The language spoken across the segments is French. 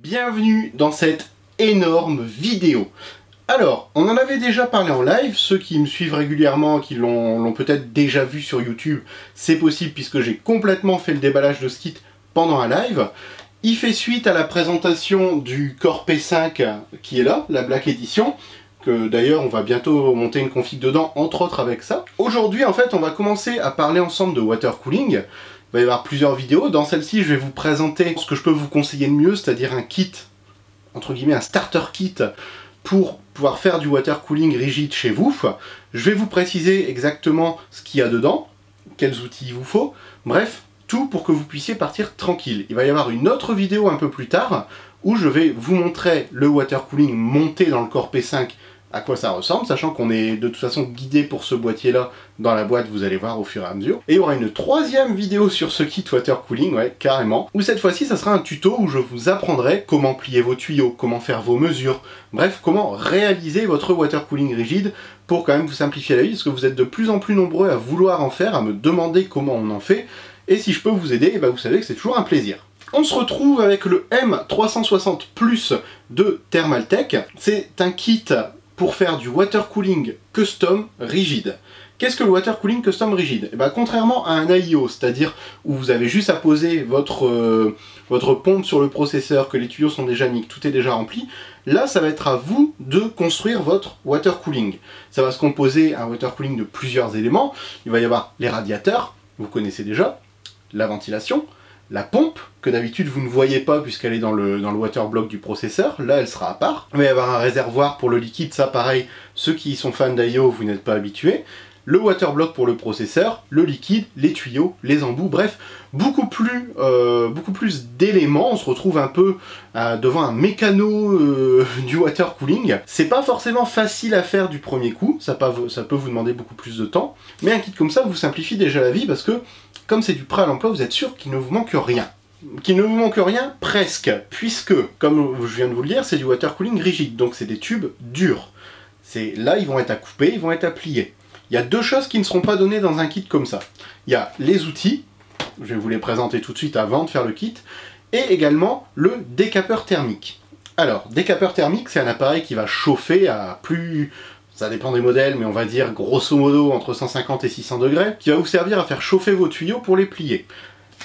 Bienvenue dans cette énorme vidéo. Alors, on en avait déjà parlé en live, ceux qui me suivent régulièrement, qui l'ont peut-être déjà vu sur YouTube, c'est possible puisque j'ai complètement fait le déballage de ce kit pendant un live. Il fait suite à la présentation du Core P5 qui est là, la Black Edition, que d'ailleurs on va bientôt monter une config dedans, entre autres avec ça. Aujourd'hui en fait on va commencer à parler ensemble de water cooling. Il va y avoir plusieurs vidéos, dans celle-ci je vais vous présenter ce que je peux vous conseiller de mieux, c'est-à-dire un kit, entre guillemets un starter kit, pour pouvoir faire du water cooling rigide chez vous. Je vais vous préciser exactement ce qu'il y a dedans, quels outils il vous faut, bref, tout pour que vous puissiez partir tranquille. Il va y avoir une autre vidéo un peu plus tard, où je vais vous montrer le water cooling monté dans le Core P5, à quoi ça ressemble, sachant qu'on est de toute façon guidé pour ce boîtier-là dans la boîte, vous allez voir au fur et à mesure. Et il y aura une troisième vidéo sur ce kit water cooling, ouais, carrément, où cette fois-ci, ça sera un tuto où je vous apprendrai comment plier vos tuyaux, comment faire vos mesures, bref, comment réaliser votre water cooling rigide pour quand même vous simplifier la vie, parce que vous êtes de plus en plus nombreux à vouloir en faire, à me demander comment on en fait, et si je peux vous aider, bah vous savez que c'est toujours un plaisir. On se retrouve avec le M360 Plus de Thermaltake. C'est un kit pour faire du water cooling custom rigide. Qu'est-ce que le water cooling custom rigide? Et ben, contrairement à un AIO, c'est-à-dire où vous avez juste à poser votre pompe sur le processeur, que les tuyaux sont déjà mis, que tout est déjà rempli, là ça va être à vous de construire votre water cooling. Ça va se composer un water cooling de plusieurs éléments. Il va y avoir les radiateurs, vous connaissez déjà, la ventilation, la pompe, que d'habitude vous ne voyez pas puisqu'elle est dans le water block du processeur, là elle sera à part. Il va y avoir un réservoir pour le liquide, ça pareil, ceux qui sont fans d'IO, vous n'êtes pas habitués. Le water block pour le processeur, le liquide, les tuyaux, les embouts, bref, beaucoup plus d'éléments. On se retrouve un peu devant un mécano du water cooling. C'est pas forcément facile à faire du premier coup, ça peut vous demander beaucoup plus de temps, mais un kit comme ça vous simplifie déjà la vie parce que, comme c'est du prêt à l'emploi, vous êtes sûr qu'il ne vous manque rien. Qu'il ne vous manque rien, presque, puisque, comme je viens de vous le dire, c'est du water cooling rigide, donc c'est des tubes durs. Là, ils vont être à couper, ils vont être à plier. Il y a deux choses qui ne seront pas données dans un kit comme ça. Il y a les outils, je vais vous les présenter tout de suite avant de faire le kit, et également le décapeur thermique. Alors, décapeur thermique, c'est un appareil qui va chauffer à plus... ça dépend des modèles, mais on va dire grosso modo entre 150 et 600 degrés, qui va vous servir à faire chauffer vos tuyaux pour les plier.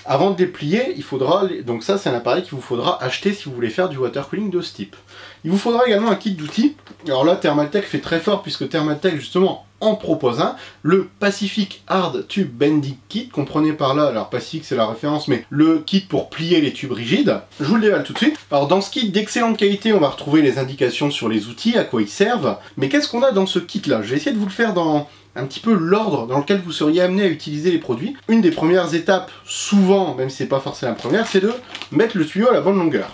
Avant de les plier, il faudra... donc ça, c'est un appareil qu'il vous faudra acheter si vous voulez faire du water cooling de ce type. Il vous faudra également un kit d'outils. Alors là, Thermaltake fait très fort, puisque Thermaltake, justement, en propose un, le Pacific Hard Tube Bending Kit. Comprenez par là, alors Pacific c'est la référence, mais le kit pour plier les tubes rigides. Je vous le déballe tout de suite. Alors dans ce kit d'excellente qualité, on va retrouver les indications sur les outils, à quoi ils servent. Mais qu'est-ce qu'on a dans ce kit-là? Je vais essayer de vous le faire dans un petit peu l'ordre dans lequel vous seriez amené à utiliser les produits. Une des premières étapes, souvent, même si c'est pas forcément la première, c'est de mettre le tuyau à la bonne longueur.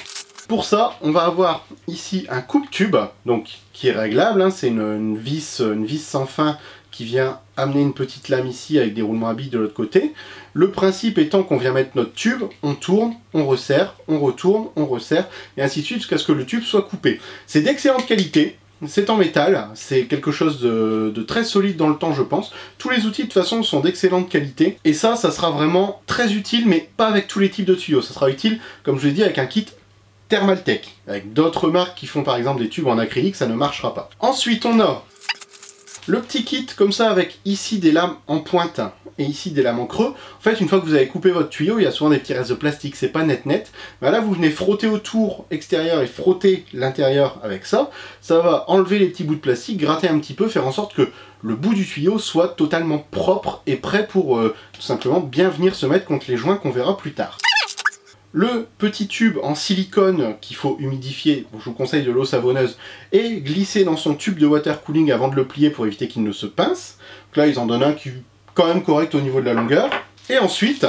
Pour ça, on va avoir ici un coupe-tube, donc qui est réglable, hein, c'est une vis sans fin qui vient amener une petite lame ici avec des roulements à billes de l'autre côté. Le principe étant qu'on vient mettre notre tube, on tourne, on resserre, on retourne, on resserre, et ainsi de suite jusqu'à ce que le tube soit coupé. C'est d'excellente qualité. C'est en métal, c'est quelque chose de très solide dans le temps je pense. Tous les outils de toute façon sont d'excellente qualité. Et ça sera vraiment très utile, mais pas avec tous les types de tuyaux. Ça sera utile, comme je l'ai dit, avec un kit Thermaltake. Avec d'autres marques qui font par exemple des tubes en acrylique, ça ne marchera pas. Ensuite on a le petit kit comme ça avec ici des lames en pointe et ici des lames en creux. En fait, une fois que vous avez coupé votre tuyau, il y a souvent des petits restes de plastique, c'est pas net. Ben là, vous venez frotter autour extérieur et frotter l'intérieur avec ça. Ça va enlever les petits bouts de plastique, gratter un petit peu, faire en sorte que le bout du tuyau soit totalement propre et prêt pour tout simplement bien venir se mettre contre les joints qu'on verra plus tard. Le petit tube en silicone qu'il faut humidifier, je vous conseille de l'eau savonneuse, et glisser dans son tube de water cooling avant de le plier pour éviter qu'il ne se pince. Donc là, ils en donnent un qui est quand même correct au niveau de la longueur. Et ensuite,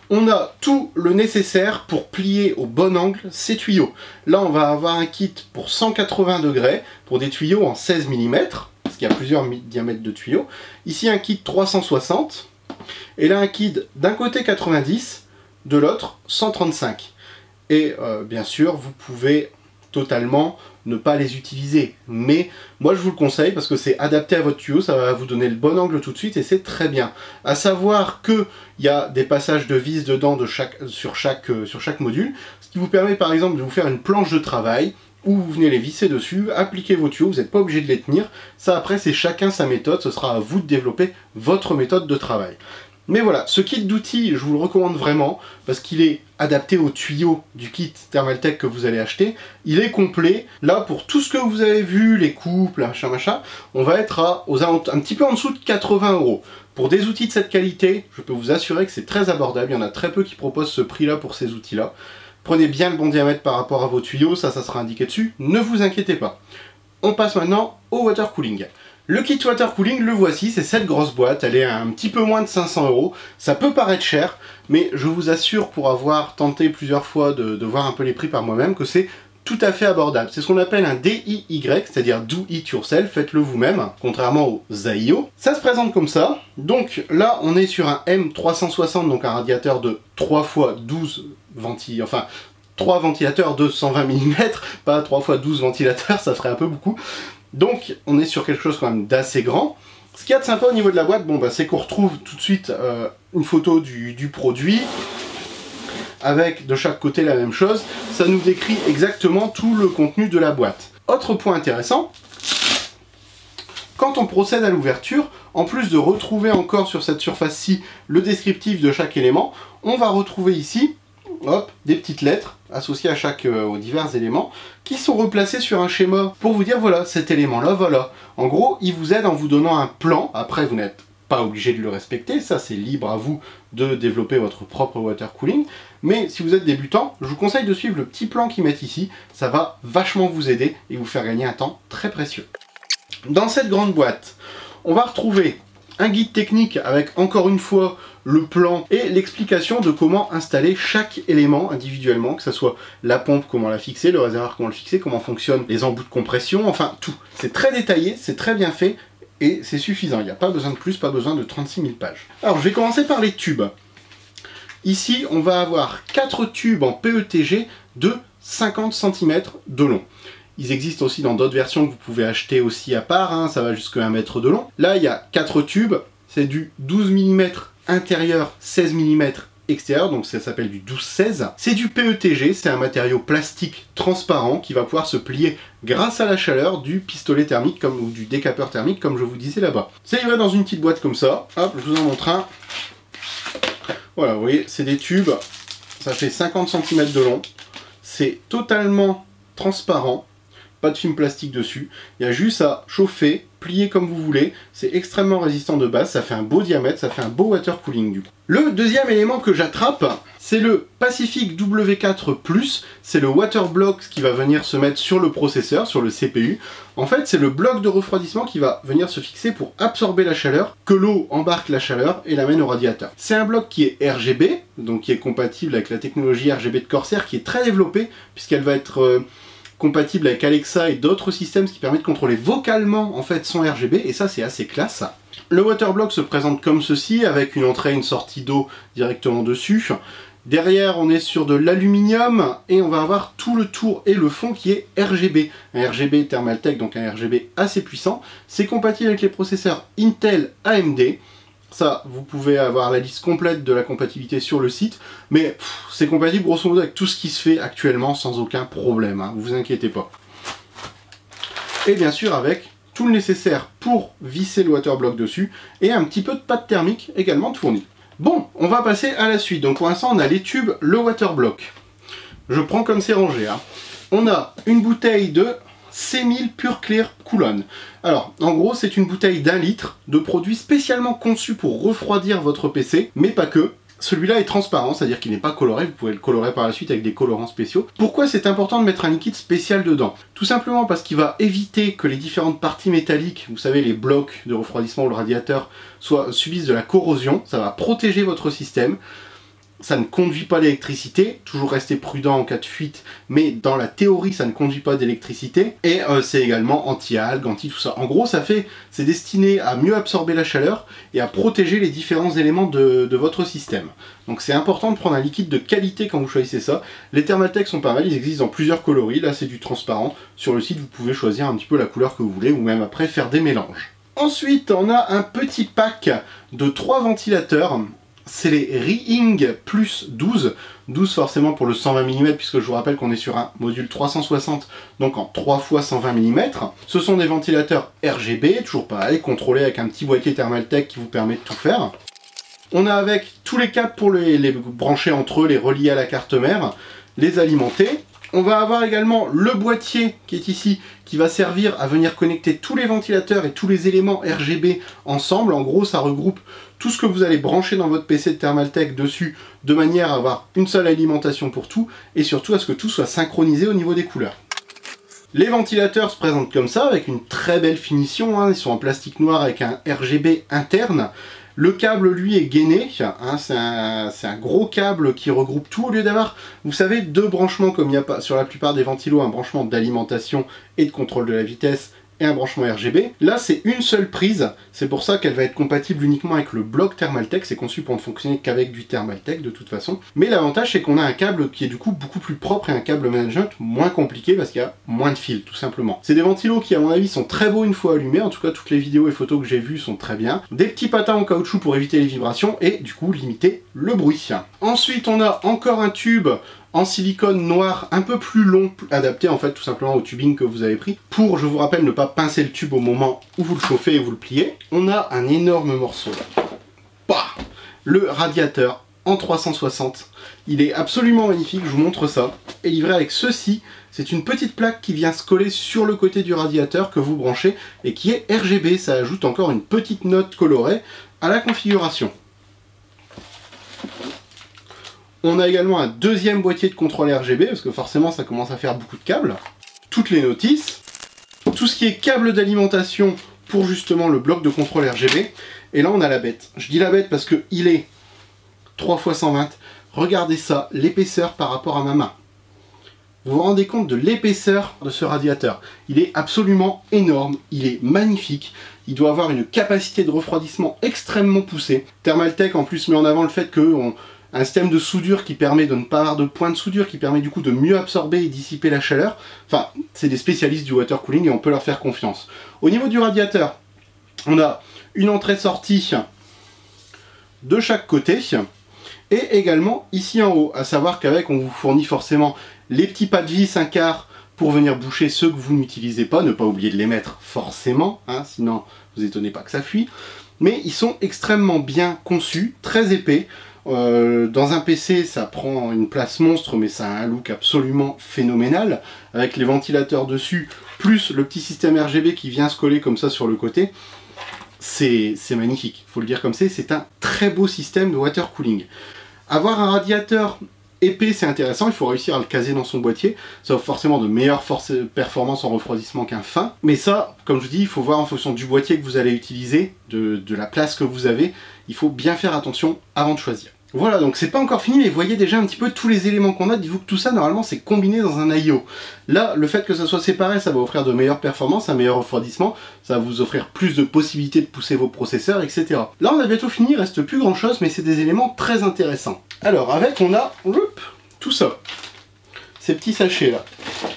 on a tout le nécessaire pour plier au bon angle ces tuyaux. Là, on va avoir un kit pour 180 degrés, pour des tuyaux en 16 mm, parce qu'il y a plusieurs diamètres de tuyaux. Ici, un kit 360, et là, un kit d'un côté 90, de l'autre 135. Et bien sûr vous pouvez totalement ne pas les utiliser. Mais moi je vous le conseille parce que c'est adapté à votre tuyau, ça va vous donner le bon angle tout de suite et c'est très bien. À savoir qu'il y a des passages de vis dedans sur chaque module, ce qui vous permet par exemple de vous faire une planche de travail où vous venez les visser dessus, appliquer vos tuyaux, vous n'êtes pas obligé de les tenir. Ça après c'est chacun sa méthode, ce sera à vous de développer votre méthode de travail. Mais voilà, ce kit d'outils, je vous le recommande vraiment, parce qu'il est adapté au tuyau du kit Thermaltake que vous allez acheter. Il est complet. Là, pour tout ce que vous avez vu, les coupes, machin, on va être un petit peu en dessous de 80 €. Pour des outils de cette qualité, je peux vous assurer que c'est très abordable. Il y en a très peu qui proposent ce prix-là pour ces outils-là. Prenez bien le bon diamètre par rapport à vos tuyaux, ça sera indiqué dessus. Ne vous inquiétez pas. On passe maintenant au water cooling. Le kit water cooling, le voici, c'est cette grosse boîte, elle est à un petit peu moins de 500 €. Ça peut paraître cher, mais je vous assure, pour avoir tenté plusieurs fois de voir un peu les prix par moi-même, que c'est tout à fait abordable. C'est ce qu'on appelle un DIY, c'est-à-dire Do It Yourself, faites-le vous-même, contrairement aux AIO. Ça se présente comme ça, donc là on est sur un M360, donc un radiateur de 3 x 12 ventilateurs, enfin 3 ventilateurs de 120 mm, pas 3 x 12 ventilateurs, ça ferait un peu beaucoup. Donc on est sur quelque chose quand même d'assez grand. Ce qu'il y a de sympa au niveau de la boîte, bon, c'est qu'on retrouve tout de suite une photo du produit, avec de chaque côté la même chose. Ça nous décrit exactement tout le contenu de la boîte. Autre point intéressant, quand on procède à l'ouverture, en plus de retrouver encore sur cette surface-ci le descriptif de chaque élément, on va retrouver ici, hop, des petites lettres associées à aux divers éléments qui sont replacés sur un schéma pour vous dire voilà, cet élément-là, voilà. En gros, il vous aide en vous donnant un plan. Après, vous n'êtes pas obligé de le respecter, ça c'est libre à vous de développer votre propre water cooling. Mais si vous êtes débutant, je vous conseille de suivre le petit plan qu'ils mettent ici. Ça va vachement vous aider et vous faire gagner un temps très précieux. Dans cette grande boîte, on va retrouver un guide technique avec encore une fois le plan et l'explication de comment installer chaque élément individuellement, que ce soit la pompe, comment la fixer, le réservoir, comment le fixer, comment fonctionnent les embouts de compression, enfin tout. C'est très détaillé, c'est très bien fait et c'est suffisant. Il n'y a pas besoin de plus, pas besoin de 36 000 pages. Alors je vais commencer par les tubes. Ici, on va avoir 4 tubes en PETG de 50 cm de long. Ils existent aussi dans d'autres versions que vous pouvez acheter aussi à part, hein, ça va jusqu'à 1 mètre de long. Là, il y a 4 tubes, c'est du 12 mm intérieur, 16 mm extérieur, donc ça s'appelle du 12-16. C'est du PETG, c'est un matériau plastique transparent qui va pouvoir se plier grâce à la chaleur du pistolet thermique ou du décapeur thermique, comme je vous disais là-bas. C'est livré dans une petite boîte comme ça. Hop, je vous en montre un. Voilà, vous voyez, c'est des tubes, ça fait 50 cm de long. C'est totalement transparent. Pas de film plastique dessus, il y a juste à chauffer, plier comme vous voulez, c'est extrêmement résistant de base, ça fait un beau diamètre, ça fait un beau water cooling du coup. Le deuxième élément que j'attrape, c'est le Pacific W4+, c'est le water block qui va venir se mettre sur le processeur, sur le CPU. En fait, c'est le bloc de refroidissement qui va venir se fixer pour absorber la chaleur, que l'eau embarque la chaleur et l'amène au radiateur. C'est un bloc qui est RGB, donc qui est compatible avec la technologie RGB de Corsair, qui est très développée, puisqu'elle va être compatible avec Alexa et d'autres systèmes, ce qui permet de contrôler vocalement en fait son RGB, et ça c'est assez classe. Le waterblock se présente comme ceci, avec une entrée et une sortie d'eau directement dessus. Derrière on est sur de l'aluminium, et on va avoir tout le tour et le fond qui est RGB. Un RGB Thermaltake, donc un RGB assez puissant. C'est compatible avec les processeurs Intel AMD. Ça, vous pouvez avoir la liste complète de la compatibilité sur le site, mais c'est compatible grosso modo avec tout ce qui se fait actuellement sans aucun problème, hein, vous inquiétez pas. Et bien sûr avec tout le nécessaire pour visser le waterblock dessus, et un petit peu de pâte thermique également de fourni. Bon, on va passer à la suite. Donc pour l'instant on a les tubes, le waterblock. Je prends comme c'est rangé. Hein. On a une bouteille de C1000 Pure Clear Coolon. Alors, en gros, c'est une bouteille d'1 litre de produit spécialement conçu pour refroidir votre PC, mais pas que. Celui-là est transparent, c'est-à-dire qu'il n'est pas coloré, vous pouvez le colorer par la suite avec des colorants spéciaux. Pourquoi c'est important de mettre un liquide spécial dedans? Tout simplement parce qu'il va éviter que les différentes parties métalliques, vous savez, les blocs de refroidissement ou le radiateur, subissent de la corrosion, ça va protéger votre système. ça ne conduit pas l'électricité, toujours rester prudent en cas de fuite, mais dans la théorie ça ne conduit pas d'électricité, et c'est également anti-algues, anti tout ça. En gros c'est destiné à mieux absorber la chaleur et à protéger les différents éléments de votre système. Donc c'est important de prendre un liquide de qualité quand vous choisissez ça. Les Thermaltake sont pas mal, ils existent dans plusieurs coloris, là c'est du transparent. Sur le site vous pouvez choisir un petit peu la couleur que vous voulez, ou même après faire des mélanges. Ensuite on a un petit pack de 3 ventilateurs. C'est les Ring Plus 12, 12 forcément pour le 120 mm, puisque je vous rappelle qu'on est sur un module 360, donc en 3 x 120 mm. Ce sont des ventilateurs RGB, toujours pareil, contrôlés avec un petit boîtier Thermaltake qui vous permet de tout faire. On a avec tous les câbles pour les brancher entre eux, les relier à la carte mère, les alimenter. On va avoir également le boîtier qui est ici, qui va servir à venir connecter tous les ventilateurs et tous les éléments RGB ensemble. En gros, ça regroupe tout ce que vous allez brancher dans votre PC de Thermaltake dessus, de manière à avoir une seule alimentation pour tout, et surtout à ce que tout soit synchronisé au niveau des couleurs. Les ventilateurs se présentent comme ça, avec une très belle finition, hein. Ils sont en plastique noir avec un RGB interne. Le câble, lui, est gainé, hein, c'est un gros câble qui regroupe tout, au lieu d'avoir, vous savez, 2 branchements comme il y a pas sur la plupart des ventilos, un branchement d'alimentation et de contrôle de la vitesse, et un branchement RGB. Là, c'est une seule prise, c'est pour ça qu'elle va être compatible uniquement avec le bloc Thermaltake, c'est conçu pour ne fonctionner qu'avec du Thermaltake de toute façon. Mais l'avantage, c'est qu'on a un câble qui est du coup beaucoup plus propre et un câble management moins compliqué parce qu'il y a moins de fils, tout simplement. C'est des ventilos qui, à mon avis, sont très beaux une fois allumés, en tout cas, toutes les vidéos et photos que j'ai vues sont très bien. Des petits patins en caoutchouc pour éviter les vibrations et du coup, limiter le bruit. Ensuite, on a encore un tube en silicone noir un peu plus long, adapté en fait tout simplement au tubing que vous avez pris, pour, je vous rappelle, ne pas pincer le tube au moment où vous le chauffez et vous le pliez. On a un énorme morceau là. Bah, le radiateur en 360. Il est absolument magnifique, je vous montre ça. Et livré avec ceci, c'est une petite plaque qui vient se coller sur le côté du radiateur que vous branchez et qui est RGB. Ça ajoute encore une petite note colorée à la configuration. On a également un deuxième boîtier de contrôle RGB, parce que forcément ça commence à faire beaucoup de câbles. Toutes les notices, tout ce qui est câble d'alimentation pour justement le bloc de contrôle RGB. Et là on a la bête. Je dis la bête parce qu'il est 3 x 120. Regardez ça, l'épaisseur par rapport à ma main. Vous vous rendez compte de l'épaisseur de ce radiateur? Il est absolument énorme, il est magnifique. Il doit avoir une capacité de refroidissement extrêmement poussée. Thermaltake en plus met en avant le fait que un système de soudure qui permet de ne pas avoir de point de soudure, qui permet du coup de mieux absorber et dissiper la chaleur. Enfin, c'est des spécialistes du water cooling et on peut leur faire confiance. Au niveau du radiateur, on a une entrée-sortie de chaque côté. Et également ici en haut, à savoir qu'avec on vous fournit forcément les petits pas de vis 1/4 pour venir boucher ceux que vous n'utilisez pas. Ne pas oublier de les mettre forcément, hein, sinon vous étonnez pas que ça fuit. Mais ils sont extrêmement bien conçus, très épais. Dans un PC ça prend une place monstre, mais ça a un look absolument phénoménal avec les ventilateurs dessus plus le petit système RGB qui vient se coller comme ça sur le côté. C'est magnifique, faut le dire comme c'est un très beau système de water cooling. Avoir un radiateur épais c'est intéressant, il faut réussir à le caser dans son boîtier, ça offre forcément de meilleures performances en refroidissement qu'un fin, mais ça, comme je vous dis, il faut voir en fonction du boîtier que vous allez utiliser, de la place que vous avez, il faut bien faire attention avant de choisir. Voilà, donc c'est pas encore fini, mais vous voyez déjà un petit peu tous les éléments qu'on a. Dites-vous que tout ça, normalement, c'est combiné dans un IO. Là, le fait que ça soit séparé, ça va offrir de meilleures performances, un meilleur refroidissement, ça va vous offrir plus de possibilités de pousser vos processeurs, etc. Là, on a bientôt fini, il reste plus grand-chose, mais c'est des éléments très intéressants. Alors, avec, on a tout ça. Ces petits sachets-là.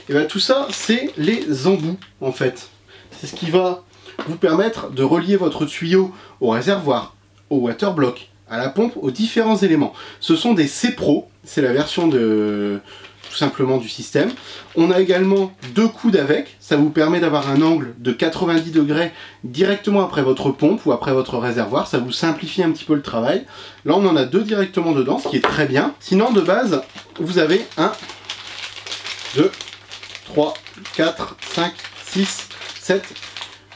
Et bien, tout ça, c'est les embouts, en fait. C'est ce qui va vous permettre de relier votre tuyau au réservoir, au water block, à la pompe, aux différents éléments. Ce sont des C-Pro, c'est la version tout simplement du système. On a également 2 coudes avec, ça vous permet d'avoir un angle de 90 degrés directement après votre pompe ou après votre réservoir, ça vous simplifie un petit peu le travail. Là on en a 2 directement dedans, ce qui est très bien. Sinon de base, vous avez 1, 2, 3, 4, 5, 6, 7,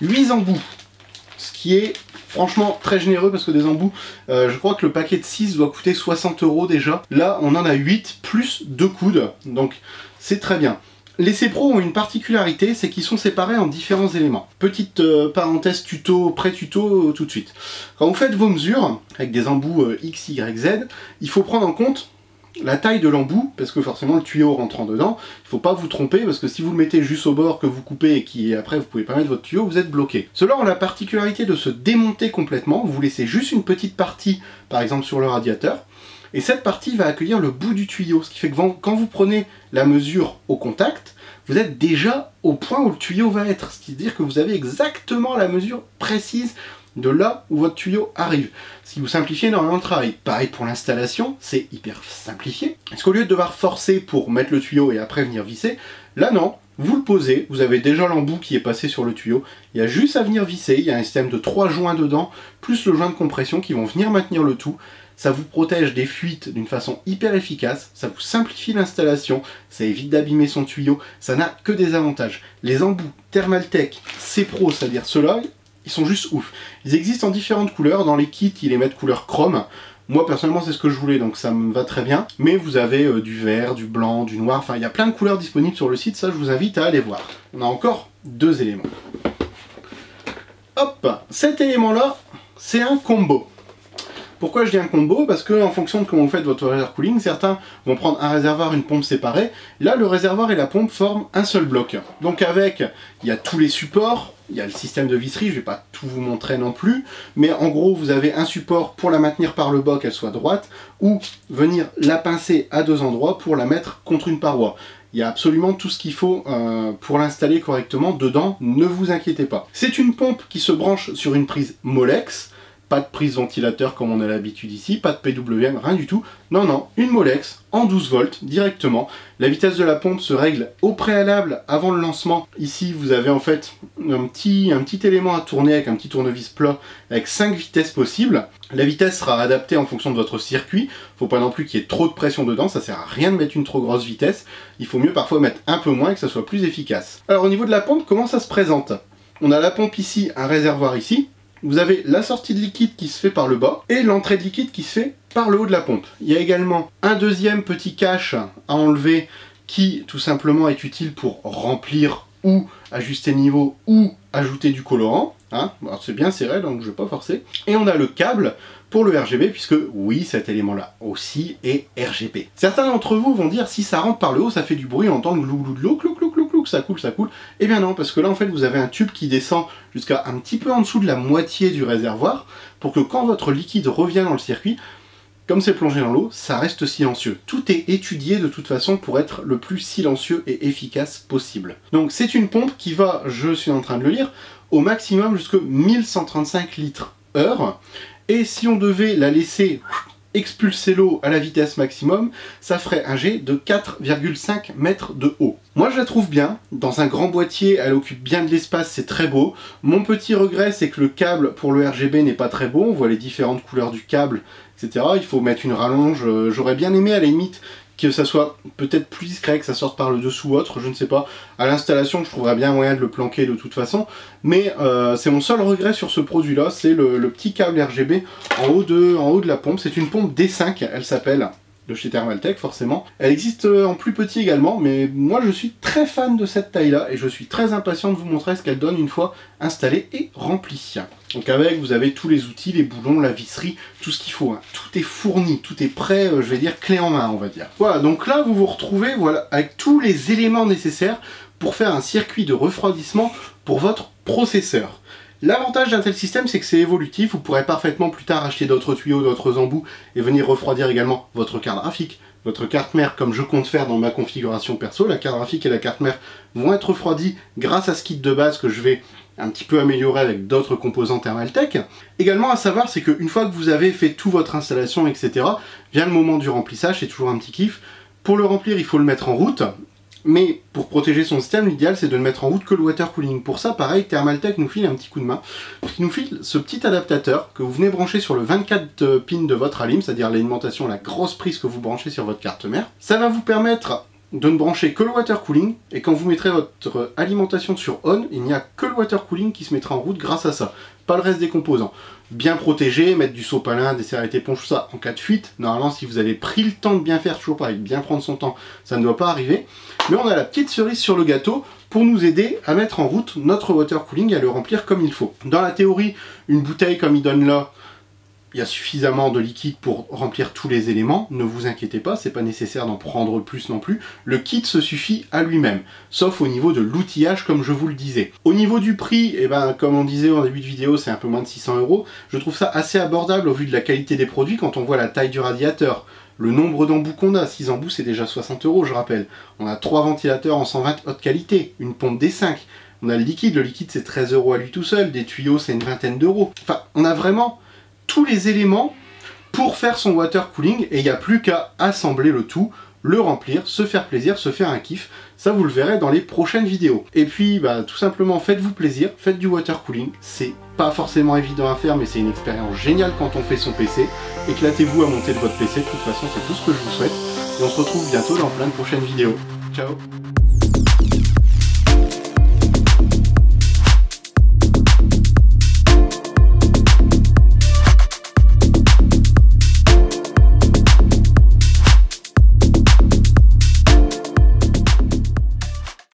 8 embouts, ce qui est franchement très généreux parce que des embouts, je crois que le paquet de 6 doit coûter 60 € déjà. Là on en a 8 plus 2 coudes, donc c'est très bien. Les C-Pro ont une particularité, c'est qu'ils sont séparés en différents éléments. Petite parenthèse tuto, pré-tuto tout de suite. Quand vous faites vos mesures, avec des embouts X, Y, Z, il faut prendre en compte la taille de l'embout, parce que forcément le tuyau rentrant dedans, il ne faut pas vous tromper, parce que si vous le mettez juste au bord, que vous coupez et qu'après vous pouvez pas mettre votre tuyau, vous êtes bloqué. Ceux-là ont la particularité de se démonter complètement, vous laissez juste une petite partie, par exemple sur le radiateur, et cette partie va accueillir le bout du tuyau, ce qui fait que quand vous prenez la mesure au contact, vous êtes déjà au point où le tuyau va être, c'est-à-dire que vous avez exactement la mesure précise de là où votre tuyau arrive. Ce qui vous simplifie énormément le travail. Pareil pour l'installation, c'est hyper simplifié. Parce qu'au lieu de devoir forcer pour mettre le tuyau et après venir visser, là non, vous le posez, vous avez déjà l'embout qui est passé sur le tuyau, il y a juste à venir visser, il y a un système de 3 joints dedans, plus le joint de compression qui vont venir maintenir le tout. Ça vous protège des fuites d'une façon hyper efficace, ça vous simplifie l'installation, ça évite d'abîmer son tuyau, ça n'a que des avantages. Les embouts Thermaltake C-Pro, c'est-à-dire ceux-là, ils sont juste ouf. Ils existent en différentes couleurs, dans les kits ils les mettent couleur chrome. Moi personnellement c'est ce que je voulais, donc ça me va très bien. Mais vous avez du vert, du blanc, du noir, enfin il y a plein de couleurs disponibles sur le site, ça je vous invite à aller voir. On a encore 2 éléments. Hop, cet élément-là, c'est un combo. Pourquoi je dis un combo? Parce que en fonction de comment vous faites votre water cooling, certains vont prendre un réservoir, une pompe séparée. Là, le réservoir et la pompe forment un seul bloc. Donc avec, il y a tous les supports, il y a le système de visserie, je ne vais pas tout vous montrer non plus, mais en gros, vous avez un support pour la maintenir par le bas, qu'elle soit droite, ou venir la pincer à 2 endroits pour la mettre contre une paroi. Il y a absolument tout ce qu'il faut pour l'installer correctement dedans, ne vous inquiétez pas. C'est une pompe qui se branche sur une prise Molex. Pas de prise ventilateur comme on a l'habitude ici, pas de PWM, rien du tout. Non, non, une Molex en 12 volts directement. La vitesse de la pompe se règle au préalable avant le lancement. Ici, vous avez en fait un petit élément à tourner avec un petit tournevis plat avec 5 vitesses possibles. La vitesse sera adaptée en fonction de votre circuit. Faut pas non plus qu'il y ait trop de pression dedans, ça sert à rien de mettre une trop grosse vitesse. Il faut mieux parfois mettre un peu moins et que ça soit plus efficace. Alors au niveau de la pompe, comment ça se présente? On a la pompe ici, un réservoir ici. Vous avez la sortie de liquide qui se fait par le bas et l'entrée de liquide qui se fait par le haut de la pompe. Il y a également un deuxième petit cache à enlever qui tout simplement est utile pour remplir ou ajuster le niveau ou ajouter du colorant. Hein, c'est bien serré donc je ne vais pas forcer. Et on a le câble pour le RGB puisque oui, cet élément-là aussi est RGB. Certains d'entre vous vont dire si ça rentre par le haut, ça fait du bruit, on entend le glou glou de l'eau, clou clou clou clou, ça coule, ça coule. Eh bien non, parce que là en fait vous avez un tube qui descend jusqu'à un petit peu en dessous de la moitié du réservoir pour que quand votre liquide revient dans le circuit, comme c'est plongé dans l'eau, ça reste silencieux. Tout est étudié de toute façon pour être le plus silencieux et efficace possible. Donc c'est une pompe qui va, je suis en train de le lire, au maximum jusqu'à 1135 litres heure. Et si on devait la laisser expulser l'eau à la vitesse maximum, ça ferait un jet de 4,5 mètres de haut. Moi je la trouve bien, dans un grand boîtier, elle occupe bien de l'espace, c'est très beau. Mon petit regret c'est que le câble pour le RGB n'est pas très beau, on voit les différentes couleurs du câble, etc. Il faut mettre une rallonge, j'aurais bien aimé à la limite que ça soit peut-être plus discret, que ça sorte par le dessous ou autre, je ne sais pas. À l'installation, je trouverais bien moyen de le planquer de toute façon, mais c'est mon seul regret sur ce produit-là, c'est le petit câble RGB en haut de la pompe. C'est une pompe D5, elle s'appelle, de chez Thermaltake forcément. Elle existe en plus petit également, mais moi je suis très fan de cette taille-là, et je suis très impatient de vous montrer ce qu'elle donne une fois installée et remplie. Donc avec, vous avez tous les outils, les boulons, la visserie, tout ce qu'il faut. Hein. Tout est fourni, tout est prêt, je vais dire, clé en main, on va dire. Voilà, donc là, vous vous retrouvez voilà, avec tous les éléments nécessaires pour faire un circuit de refroidissement pour votre processeur. L'avantage d'un tel système, c'est que c'est évolutif. Vous pourrez parfaitement plus tard acheter d'autres tuyaux, d'autres embouts et venir refroidir également votre carte graphique, votre carte mère, comme je compte faire dans ma configuration perso. La carte graphique et la carte mère vont être refroidies grâce à ce kit de base que je vais un petit peu amélioré avec d'autres composants Thermaltake. Également à savoir, c'est qu'une fois que vous avez fait toute votre installation, etc., vient le moment du remplissage, c'est toujours un petit kiff. Pour le remplir, il faut le mettre en route. Mais pour protéger son système, l'idéal c'est de ne mettre en route que le water cooling. Pour ça, pareil, Thermaltake nous file un petit coup de main. Il nous file ce petit adaptateur que vous venez brancher sur le 24 pins de votre alim, c'est-à-dire l'alimentation, la grosse prise que vous branchez sur votre carte mère. Ça va vous permettre de ne brancher que le water cooling, et quand vous mettrez votre alimentation sur on, il n'y a que le water cooling qui se mettra en route grâce à ça, pas le reste des composants. Bien protégé, mettre du sopalin, des serviettes éponges, tout ça, en cas de fuite, normalement si vous avez pris le temps de bien faire, toujours pareil, bien prendre son temps, ça ne doit pas arriver. Mais on a la petite cerise sur le gâteau pour nous aider à mettre en route notre water cooling et à le remplir comme il faut. Dans la théorie, une bouteille comme il donne là, il y a suffisamment de liquide pour remplir tous les éléments, ne vous inquiétez pas, c'est pas nécessaire d'en prendre plus non plus. Le kit se suffit à lui-même, sauf au niveau de l'outillage comme je vous le disais. Au niveau du prix, eh ben, comme on disait en début de vidéo, c'est un peu moins de 600 €. Je trouve ça assez abordable au vu de la qualité des produits quand on voit la taille du radiateur. Le nombre d'embouts qu'on a, 6 embouts c'est déjà 60 € je rappelle. On a 3 ventilateurs en 120 haute qualité, une pompe D5. On a le liquide c'est 13 € à lui tout seul, des tuyaux c'est une vingtaine d'euros. Enfin, on a vraiment tous les éléments pour faire son water cooling et il n'y a plus qu'à assembler le tout, le remplir, se faire plaisir, se faire un kiff. Ça vous le verrez dans les prochaines vidéos. Et puis bah, tout simplement faites-vous plaisir, faites du water cooling. C'est pas forcément évident à faire mais c'est une expérience géniale quand on fait son PC. Éclatez-vous à monter de votre PC, de toute façon c'est tout ce que je vous souhaite. Et on se retrouve bientôt dans plein de prochaines vidéos. Ciao!